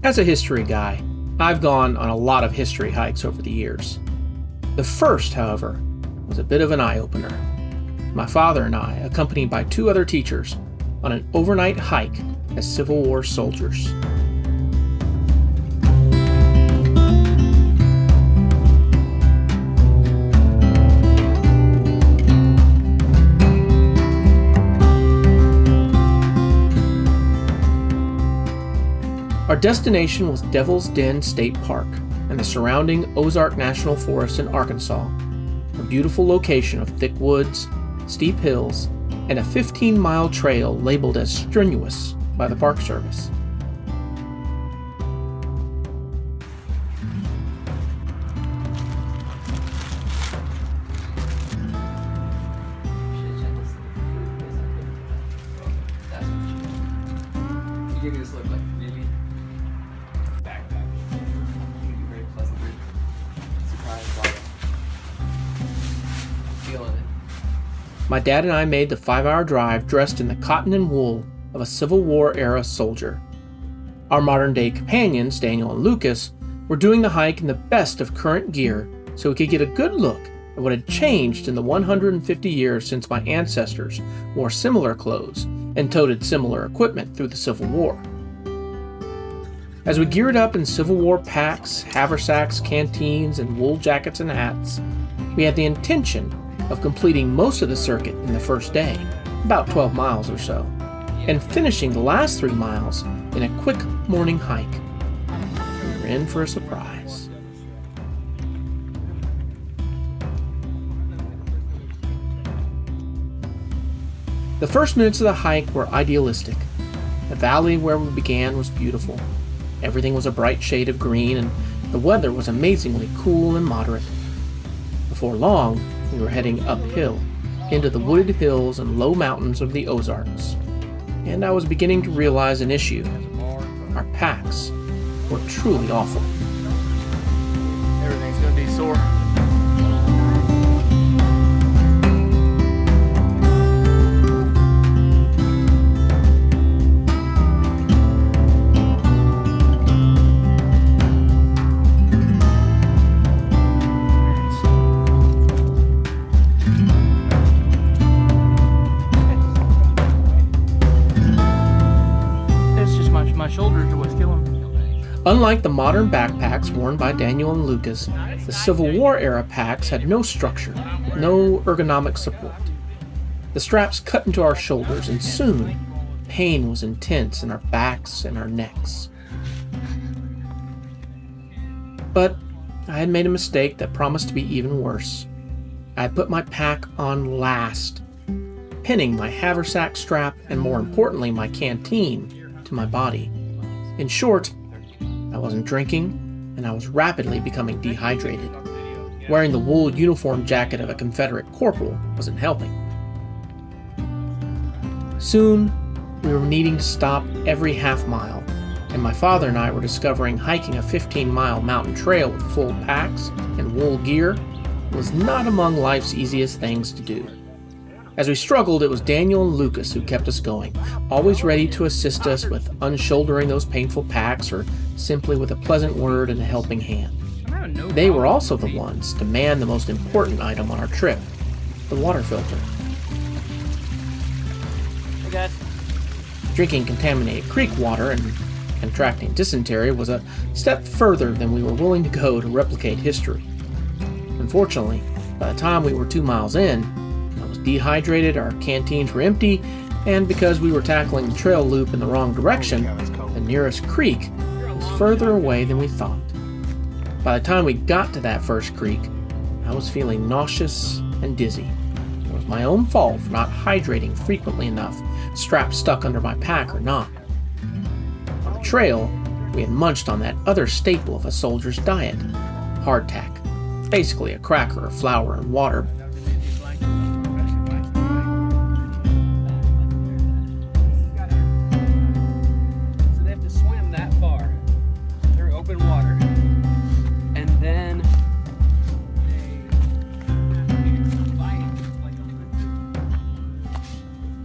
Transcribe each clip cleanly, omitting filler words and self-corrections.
As a history guy, I've gone on a lot of history hikes over the years. The first, however, was a bit of an eye-opener. My father and I, accompanied by two other teachers, on an overnight hike as Civil War soldiers. Our destination was Devil's Den State Park and the surrounding Ozark National Forest in Arkansas, a beautiful location of thick woods, steep hills, and a 15-mile trail labeled as strenuous by the Park Service. My dad and I made the 5-hour drive dressed in the cotton and wool of a Civil War-era soldier. Our modern-day companions, Daniel and Lucas, were doing the hike in the best of current gear so we could get a good look at what had changed in the 150 years since my ancestors wore similar clothes and toted similar equipment through the Civil War. As we geared up in Civil War packs, haversacks, canteens, and wool jackets and hats, we had the intention of completing most of the circuit in the first day, about 12 miles or so, and finishing the last 3 miles in a quick morning hike. We were in for a surprise. The first minutes of the hike were idealistic. The valley where we began was beautiful. Everything was a bright shade of green, and the weather was amazingly cool and moderate. Before long, we were heading uphill into the wooded hills and low mountains of the Ozarks, and I was beginning to realize an issue. Our packs were truly awful. Everything's gonna be sore. My shoulders are what's killing me. Unlike the modern backpacks worn by Daniel and Lucas, the Civil War era packs had no structure, no ergonomic support. The straps cut into our shoulders, and soon pain was intense in our backs and our necks. But I had made a mistake that promised to be even worse. I had put my pack on last, pinning my haversack strap and, more importantly, my canteen to my body. In short, I wasn't drinking, and I was rapidly becoming dehydrated. Wearing the wool uniform jacket of a Confederate corporal wasn't helping. Soon, we were needing to stop every half mile, and my father and I were discovering hiking a 15-mile mountain trail with full packs and wool gear was not among life's easiest things to do. As we struggled, it was Daniel and Lucas who kept us going, always ready to assist us with unshouldering those painful packs or simply with a pleasant word and a helping hand. They were also the ones to man the most important item on our trip, the water filter. Hey guys. Drinking contaminated creek water and contracting dysentery was a step further than we were willing to go to replicate history. Unfortunately, by the time we were 2 miles in, I was dehydrated, our canteens were empty, and because we were tackling the trail loop in the wrong direction, the nearest creek was further away than we thought. By the time we got to that first creek, I was feeling nauseous and dizzy. It was my own fault for not hydrating frequently enough, straps stuck under my pack or not. On the trail, we had munched on that other staple of a soldier's diet, hardtack, basically a cracker of flour and water.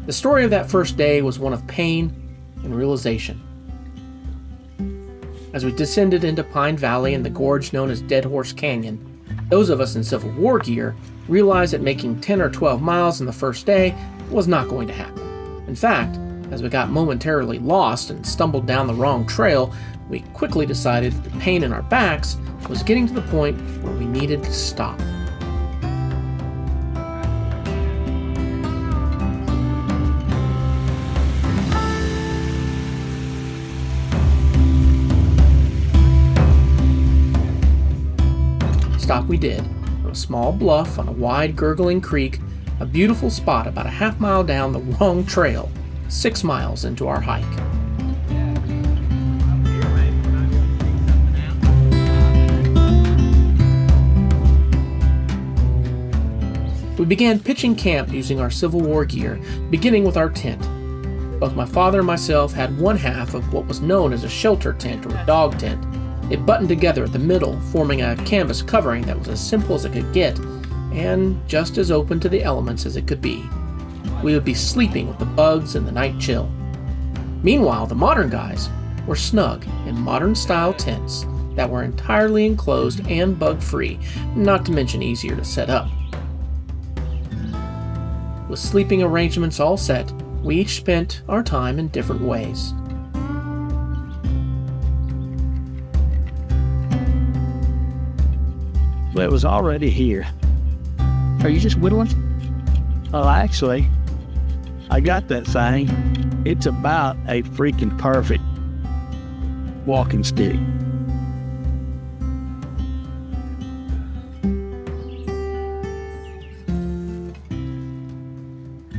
The story of that first day was one of pain and realization. As we descended into Pine Valley and the gorge known as Dead Horse Canyon, those of us in Civil War gear realized that making 10 or 12 miles in the first day was not going to happen. In fact, as we got momentarily lost and stumbled down the wrong trail, we quickly decided that the pain in our backs was getting to the point where we needed to stop. Stop we did, on a small bluff on a wide gurgling creek, a beautiful spot about a half-mile down the wrong trail, 6 miles into our hike. We began pitching camp using our Civil War gear, beginning with our tent. Both my father and myself had one half of what was known as a shelter tent or a dog tent. It buttoned together at the middle, forming a canvas covering that was as simple as it could get, and just as open to the elements as it could be. We would be sleeping with the bugs and the night chill. Meanwhile, the modern guys were snug in modern-style tents that were entirely enclosed and bug-free, not to mention easier to set up. With sleeping arrangements all set, we each spent our time in different ways. Well, it was already here. Are you just whittling? Well, actually, I got that thing. It's about a freaking perfect walking stick.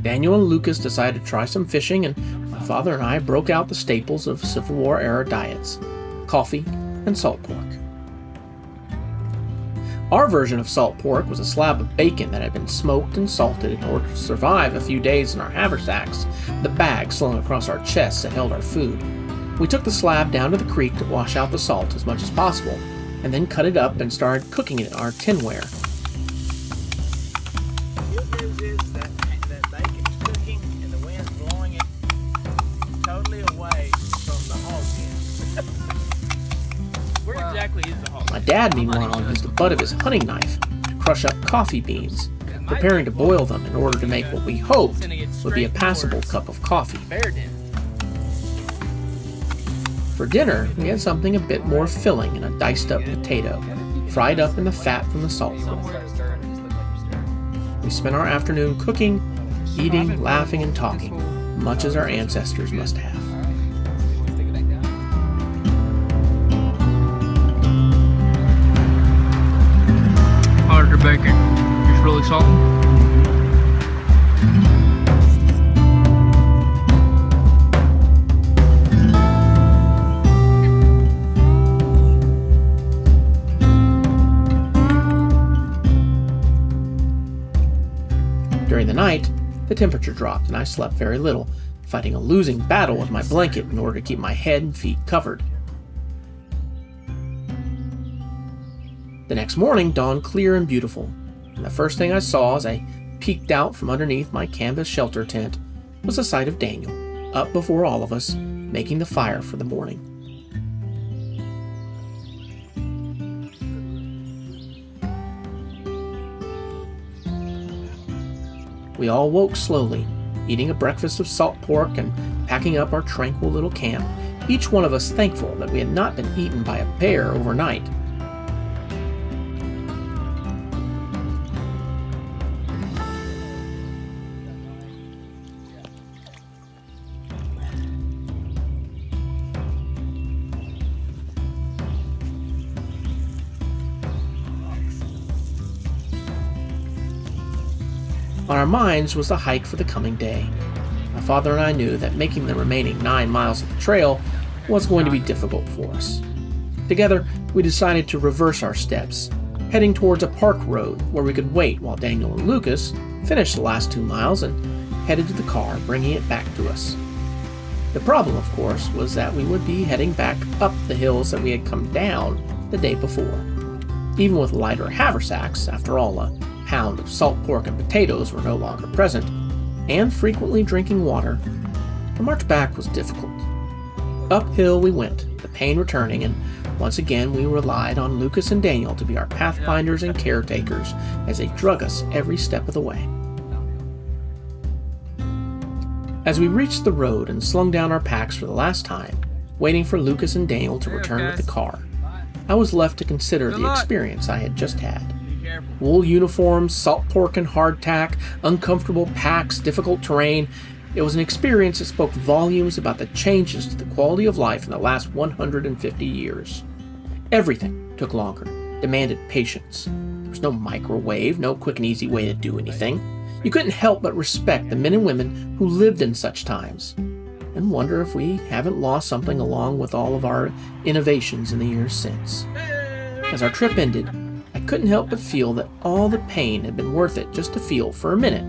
Daniel and Lucas decided to try some fishing, and my father and I broke out the staples of Civil War era diets: coffee and salt pork. Our version of salt pork was a slab of bacon that had been smoked and salted in order to survive a few days in our haversacks, the bag slung across our chests that held our food. We took the slab down to the creek to wash out the salt as much as possible, and then cut it up and started cooking it in our tinware. The good news is that bacon is cooking and the wind's blowing it totally away from the hog pen. Where exactly is the hog? My dad, meanwhile, used the butt of his hunting knife to crush up coffee beans, preparing to boil them in order to make what we hoped would be a passable cup of coffee. Bear den. For dinner, we had something a bit more filling in a diced up potato, fried up in the fat from the salt pork. We spent our afternoon cooking, eating, laughing, and talking, much as our ancestors must have. Harder bacon. Just really salty. During the night, the temperature dropped and I slept very little, fighting a losing battle with my blanket in order to keep my head and feet covered. The next morning dawned clear and beautiful, and the first thing I saw as I peeked out from underneath my canvas shelter tent was the sight of Daniel, up before all of us, making the fire for the morning. We all woke slowly, eating a breakfast of salt pork and packing up our tranquil little camp, each one of us thankful that we had not been eaten by a bear overnight. On our minds was the hike for the coming day. My father and I knew that making the remaining 9 miles of the trail was going to be difficult for us. Together, we decided to reverse our steps, heading towards a park road where we could wait while Daniel and Lucas finished the last 2 miles and headed to the car, bringing it back to us. The problem, of course, was that we would be heading back up the hills that we had come down the day before. Even with lighter haversacks, after all, a pound of salt pork and potatoes were no longer present, and frequently drinking water, the march back was difficult. Uphill we went, the pain returning, and once again we relied on Lucas and Daniel to be our pathfinders and caretakers as they drug us every step of the way. As we reached the road and slung down our packs for the last time, waiting for Lucas and Daniel to return with the car, I was left to consider the experience I had just had. Wool uniforms, salt pork and hardtack, uncomfortable packs, difficult terrain. It was an experience that spoke volumes about the changes to the quality of life in the last 150 years. Everything took longer, demanded patience. There was no microwave, no quick and easy way to do anything. You couldn't help but respect the men and women who lived in such times, and wonder if we haven't lost something along with all of our innovations in the years since. As our trip ended, I couldn't help but feel that all the pain had been worth it just to feel for a minute,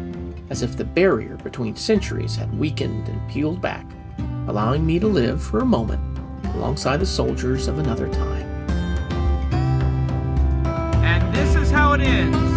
as if the barrier between centuries had weakened and peeled back, allowing me to live for a moment alongside the soldiers of another time. And this is how it ends.